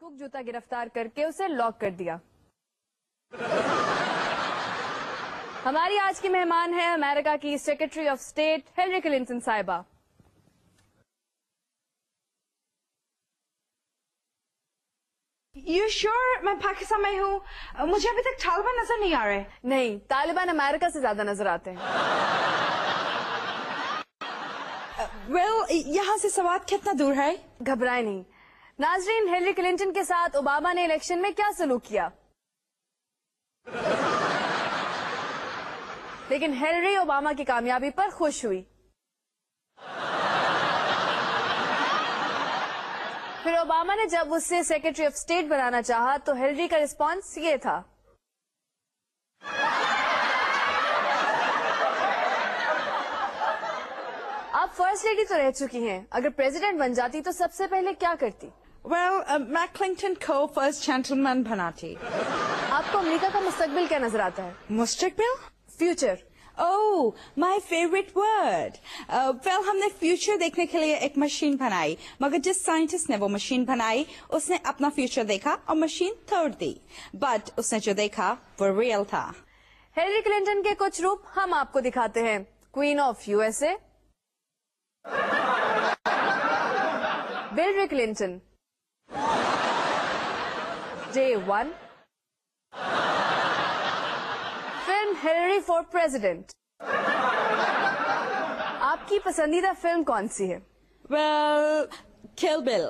मशकूक जूता गिरफ्तार करके उसे लॉक कर दिया। हमारी आज की मेहमान है अमेरिका की secretary of state Hillary Clinton साहिबा। You sure मैं पाकिस्तान में हूँ? मुझे अभी तक तालिबान नजर नहीं आ रहे। नहीं, तालिबान अमेरिका से ज्यादा नजर आते हैं। यहाँ से सवात कितना दूर है? घबराए नहीं। नाजरीन, हिलरी क्लिंटन के साथ ओबामा ने इलेक्शन में क्या सलूक किया, लेकिन हिलरी ओबामा की कामयाबी पर खुश हुई। फिर ओबामा ने जब उससे सेक्रेटरी ऑफ स्टेट बनाना चाहा तो हिलरी का रिस्पॉन्स ये था। आप फर्स्ट लेडी तो रह चुकी हैं, अगर प्रेसिडेंट बन जाती तो सबसे पहले क्या करती? मैं क्लिंटन को फर्स्ट जेंटलमैन बनाती। आपको अमेरिका का मुस्तकबिल क्या नजर आता है? मुस्तकबिल? Future. Oh, my favorite word. हमने फ्यूचर देखने के लिए एक मशीन बनाई, मगर जिस साइंटिस्ट ने वो मशीन बनाई उसने अपना फ्यूचर देखा और मशीन तोड़ दी, बट उसने जो देखा वो रियल था। हिलरी क्लिंटन के कुछ रूप हम आपको दिखाते हैं। Queen of USA, bill Clinton, J1, film Hillary for president. आपकी पसंदीदा फिल्म कौन सी है? किल बिल।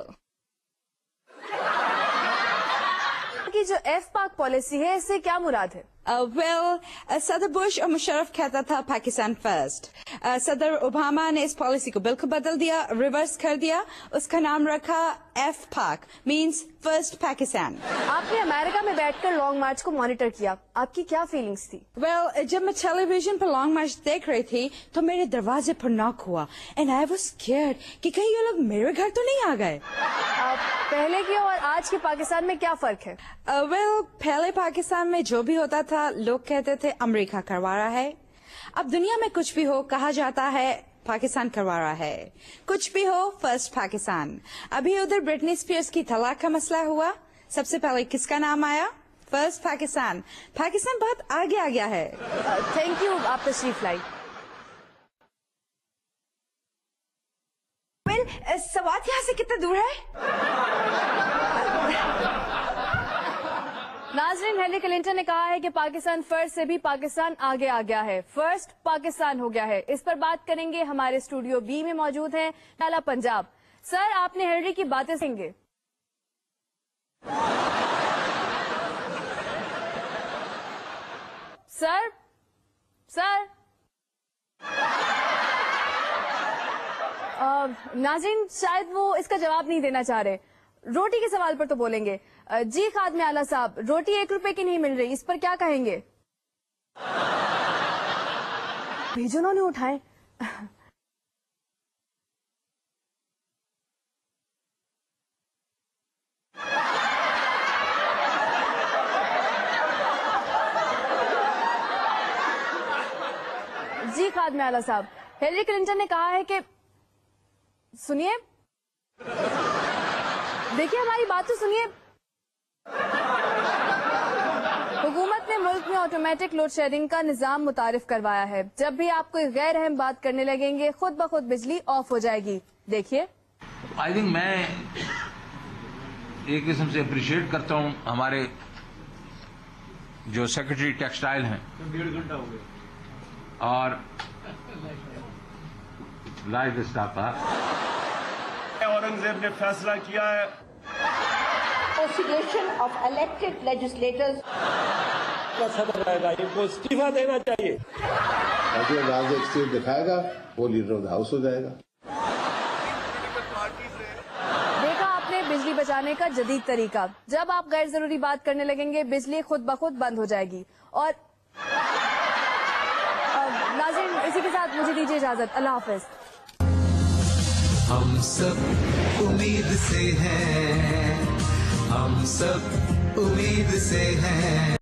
की जो एफ पाक पॉलिसी है, इससे क्या मुराद है? सदर बुश और मुशर्रफ कहता था पाकिस्तान फर्स्ट। सदर ओबामा ने इस पॉलिसी को बिल्कुल बदल दिया, रिवर्स कर दिया, उसका नाम रखा एफ पाक, मींस फर्स्ट पाकिस्तान। आपने अमेरिका में बैठकर लॉन्ग मार्च को मॉनिटर किया, आपकी क्या फीलिंग्स थी? जब मैं टेलीविजन पर लॉन्ग मार्च देख रही थी तो मेरे दरवाजे पर नॉक हुआ एंड आई वाज स्कैर्ड कि कहीं ये लोग मेरे घर तो नहीं आ गए। पहले की और आज के पाकिस्तान में क्या फर्क है? पहले पाकिस्तान में जो भी होता था लोग कहते थे अमेरिका करवा रहा है। अब दुनिया में कुछ भी हो कहा जाता है पाकिस्तान करवा रहा है। कुछ भी हो फर्स्ट पाकिस्तान। अभी उधर ब्रिटनी स्पीयर्स की तलाक का मसला हुआ, सबसे पहले किसका नाम आया? फर्स्ट पाकिस्तान। पाकिस्तान बहुत आगे आ गया है। थैंक यू, आप तशरीफ लाई। सवात यहाँ से कितना दूर है? नाज़रीन, हिलरी क्लिंटन ने कहा है कि पाकिस्तान फर्स्ट से भी पाकिस्तान आगे आ गया है, फर्स्ट पाकिस्तान हो गया है। इस पर बात करेंगे, हमारे स्टूडियो बी में मौजूद हैं नाला पंजाब। सर, आपने हिलरी की बातें सुनेंगे। सर नाज़रीन, शायद वो इसका जवाब नहीं देना चाह रहे। रोटी के सवाल पर तो बोलेंगे। जी खादमे आला साहब, रोटी 1 रुपए की नहीं मिल रही, इस पर क्या कहेंगे? भेजो उन्होंने उठाए। जी खादमे आला साहब, हिलरी क्लिंटन ने कहा है कि सुनिए, देखिए हमारी बात तो सुनिए। हुकूमत ने मुल्क में ऑटोमेटिक लोड शेडिंग का निजाम मुतारिफ करवाया है। जब भी आप कोई गैर अहम बात करने लगेंगे, खुद ब खुद बिजली ऑफ हो जाएगी। देखिए, आई थिंक मैं एक किस्म से अप्रिशिएट करता हूं हमारे जो सेक्रेटरी टेक्सटाइल हैं, 1.5 घंटा हो गया, और लाइव स्टाफ औरंगजेब ने फैसला किया है Association of elected legislators का सदर रहेगा, इनको इस्तीफा देना चाहिए। अगर राज एक स्टेट दिखाएगा वो लीडर ऑफ द हाउस हो जाएगा। देखा आपने बिजली बचाने का जदीद तरीका। जब आप गैर जरूरी बात करने लगेंगे, बिजली खुद ब खुद बंद हो जाएगी। और नाज़रीन, इसी के साथ मुझे दीजिए इजाजत। अल्लाह हाफिज। हम सब उम्मीद से हैं, हम सब उम्मीद से हैं।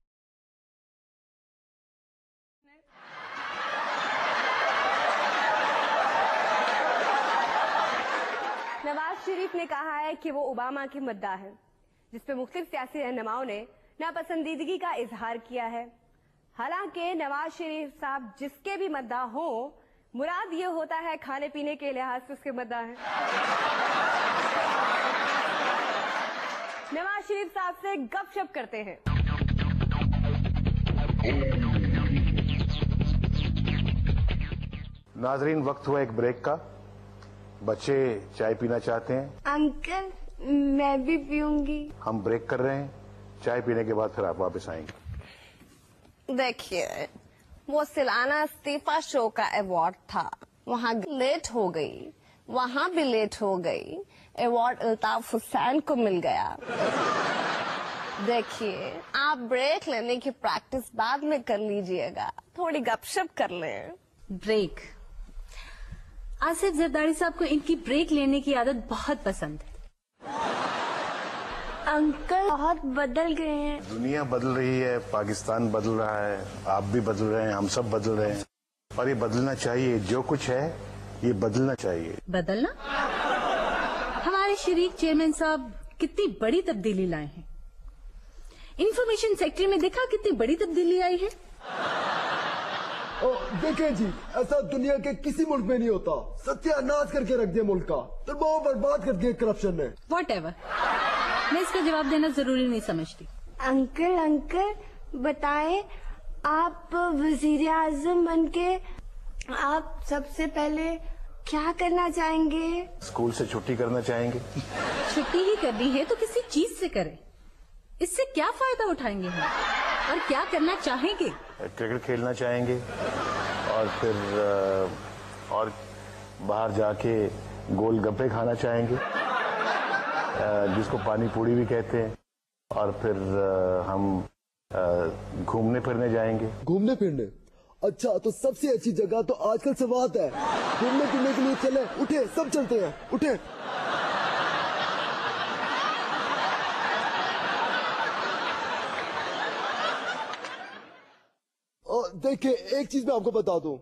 नवाज शरीफ ने कहा है कि वो ओबामा की मद्दाह है। جس پہ مختلف سیاسی رہنماؤں نے ناپسندیدگی کا اظہار کیا ہے. حالانکہ نواز شریف صاحب جس کے بھی مداح ہوں، مراد یہ ہوتا ہے کھانے پینے کے لحاظ سے اس کے مداح ہیں. نواز شریف صاحب سے گپ شپ کرتے ہیں. नाजरीन, वक्त हुआ एक ब्रेक का. बच्चे चाय पीना चाहते हैं. अंकल मैं भी पीऊंगी. हम ब्रेक कर रहे हैं. चाय पीने के बाद फिर आप वापस आएंगे. देखिए, वो सालाना इस्तीफा शो का अवार्ड था, वहाँ लेट हो गई, वहाँ भी लेट हो गई. अवार्ड अल्ताफ हुसैन को मिल गया. देखिए, आप ब्रेक लेने की प्रैक्टिस बाद में कर लीजिएगा, थोड़ी गपशप कर लें. ब्रेक? आसिफ जरदारी साहब को इनकी ब्रेक लेने की आदत बहुत पसंद है. अंकल बहुत बदल गए हैं. दुनिया बदल रही है, पाकिस्तान बदल रहा है, आप भी बदल रहे हैं, हम सब बदल रहे हैं, और ये बदलना चाहिए. जो कुछ है ये बदलना चाहिए. बदलना? हमारे शरीक चेयरमैन साहब कितनी बड़ी तब्दीली लाए हैं. इंफॉर्मेशन सेक्टर में देखा कितनी बड़ी तब्दीली आई है. देखें जी, ऐसा दुनिया के किसी मुल्क में नहीं होता. सत्यानाश करके रख दिया मुल्क का, तो बहुत बर्बाद कर दिया करप्शन ने. व्हाटएवर, मैं इसका जवाब देना जरूरी नहीं समझती. अंकल बताएं, आप वजीर आजम बन के आप सबसे पहले क्या करना चाहेंगे? स्कूल से छुट्टी करना चाहेंगे. छुट्टी ही करनी है तो किसी चीज से करें. इससे क्या फायदा उठाएंगे हम, और क्या करना चाहेंगे? क्रिकेट खेलना चाहेंगे, और फिर और बाहर जाके गोलगप्पे खाना चाहेंगे, जिसको पानी पूरी भी कहते हैं. और फिर हम घूमने फिरने जाएंगे. घूमने फिरने? अच्छा, तो सबसे अच्छी जगह तो आजकल सवात है. घूमने फिरने के लिए चले, उठे, सब चलते हैं, उठे. देखिए, एक चीज मैं आपको बता दूं,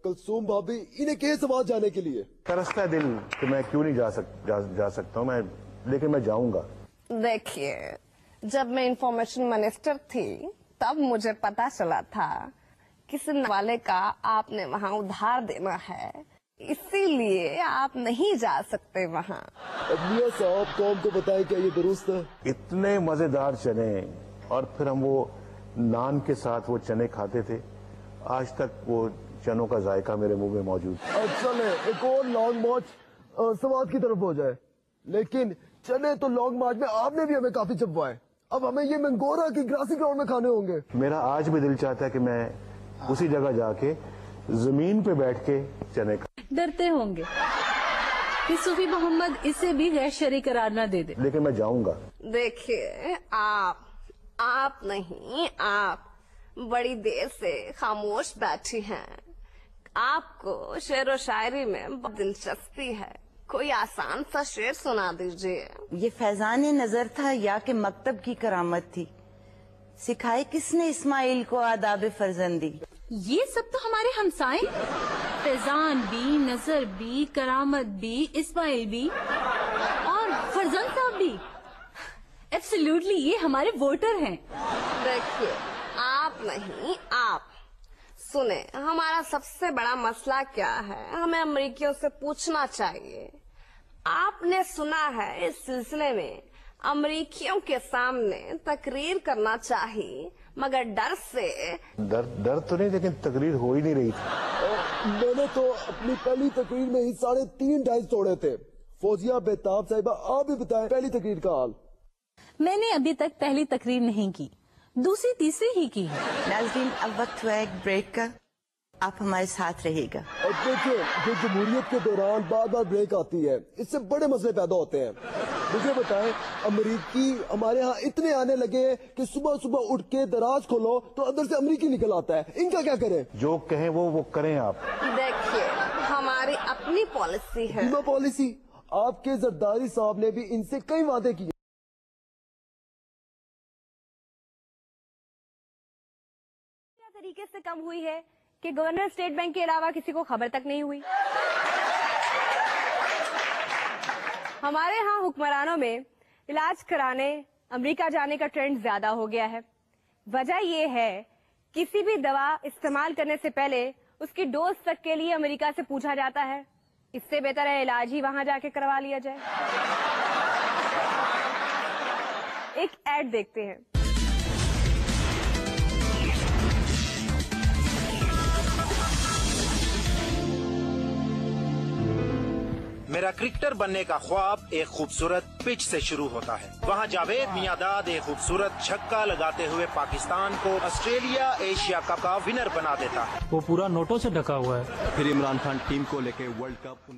कलसूम भाभी इन्हें कहे सवाल जाने के लिए. तरसता है दिल कि मैं क्यों नहीं जा सकता हूँ मैं, लेकिन मैं जाऊंगा. देखिए, जब मैं इंफॉर्मेशन मिनिस्टर थी तब मुझे पता चला था किसी वाले का आपने वहाँ उधार देना है, इसीलिए आप नहीं जा सकते वहाँ. अब मियां साहब कौम को बताएं क्या ये दुरुस्त है? इतने मजेदार चने, और फिर हम वो नान के साथ वो चने खाते थे. आज तक वो चनों का जायका मेरे मुंह में मौजूद. चले एक और लॉन्ग मार्च सवाद की तरफ हो जाए. लेकिन चने तो लॉन्ग मार्च में आपने भी हमें काफी चबवाए. अब हमें ये मंगोरा की ग्रासी ग्राउंड में खाने होंगे. मेरा आज भी दिल चाहता है कि मैं उसी जगह जाके जमीन पे बैठ के चने खा. डरते होंगे कि सूफी मोहम्मद इसे भी गैर शरई करार न दे दे. लेकिन मैं जाऊंगा. देखिए, आप नहीं, आप बड़ी देर से खामोश बैठी हैं. आपको शेर व शायरी में बहुत दिलचस्पी है, कोई आसान सा शेर सुना दीजिए. ये फैजान नजर था या कि मकतब की करामत थी? सिखाए किसने इस्माइल को आदाब फर्जंदी? ये सब तो हमारे हमसाए, फैजान भी, नजर भी, करामत भी, इस्माइल भी, और फरजंद साहब भी. एब्सोल्युटली, ये हमारे वोटर हैं. देखिए, आप नहीं, आप सुने, हमारा सबसे बड़ा मसला क्या है, हमें अमेरिकियों से पूछना चाहिए. आपने सुना है इस सिलसिले में अमेरिकियों के सामने तकरीर करना चाहिए, मगर डर से. डर तो नहीं, लेकिन तकरीर हो ही नहीं रही थी. मैंने तो अपनी पहली तकरीर में ही 3.5 डाइस तोड़े थे. फौजिया बेताब साहिबा, आप भी बताएं पहली तकरीर का हाल. मैंने अभी तक पहली तकरीर नहीं की, दूसरी तीसरी ही की है. नाज़रीन, अब वक्त हुआ एक ब्रेक का, आप हमारे साथ रहेगा. अब देखिए, जो जमहूरियत के दौरान बार बार ब्रेक आती है, इससे बड़े मसले पैदा होते हैं. मुझे बताएं, अमरीकी हमारे यहाँ इतने आने लगे हैं कि सुबह सुबह उठ के दराज खोलो तो अंदर से अमरीकी निकल आता है. इनका क्या करें? जो कहें वो करें आप. देखिए, हमारी अपनी पॉलिसी है. बीमा पॉलिसी? आपके जरदारी साहब ने भी इनसे कई वादे किए. तरीके से कम हुई है कि गवर्नर स्टेट बैंक के अलावा किसी को खबर तक नहीं हुई. हमारे यहाँ हुक्मरानों में इलाज कराने امریکہ جانے کا ٹرینڈ زیادہ ہو گیا ہے. وجہ یہ ہے کسی بھی دوا استعمال کرنے سے پہلے اس کی ڈوز تک کے لیے امریکہ سے پوچھا جاتا ہے. اس سے بہتر ہے علاج ہی وہاں جا کے کروا لیا جائے. ایک ایڈ دیکھتے ہیں. میرا کرکٹر بننے کا خواب ایک خوبصورت پچ سے شروع ہوتا ہے. وہاں جاوید میانداد ایک خوبصورت چھکا لگاتے ہوئے پاکستان کو آسٹریلیا ایشیا کپ کا ونر بنا دیتا ہے. وہ پورا نوٹوں سے ڈھکا ہوا ہے. پھر عمران خان ٹیم کو لے کے ورلڈ کپ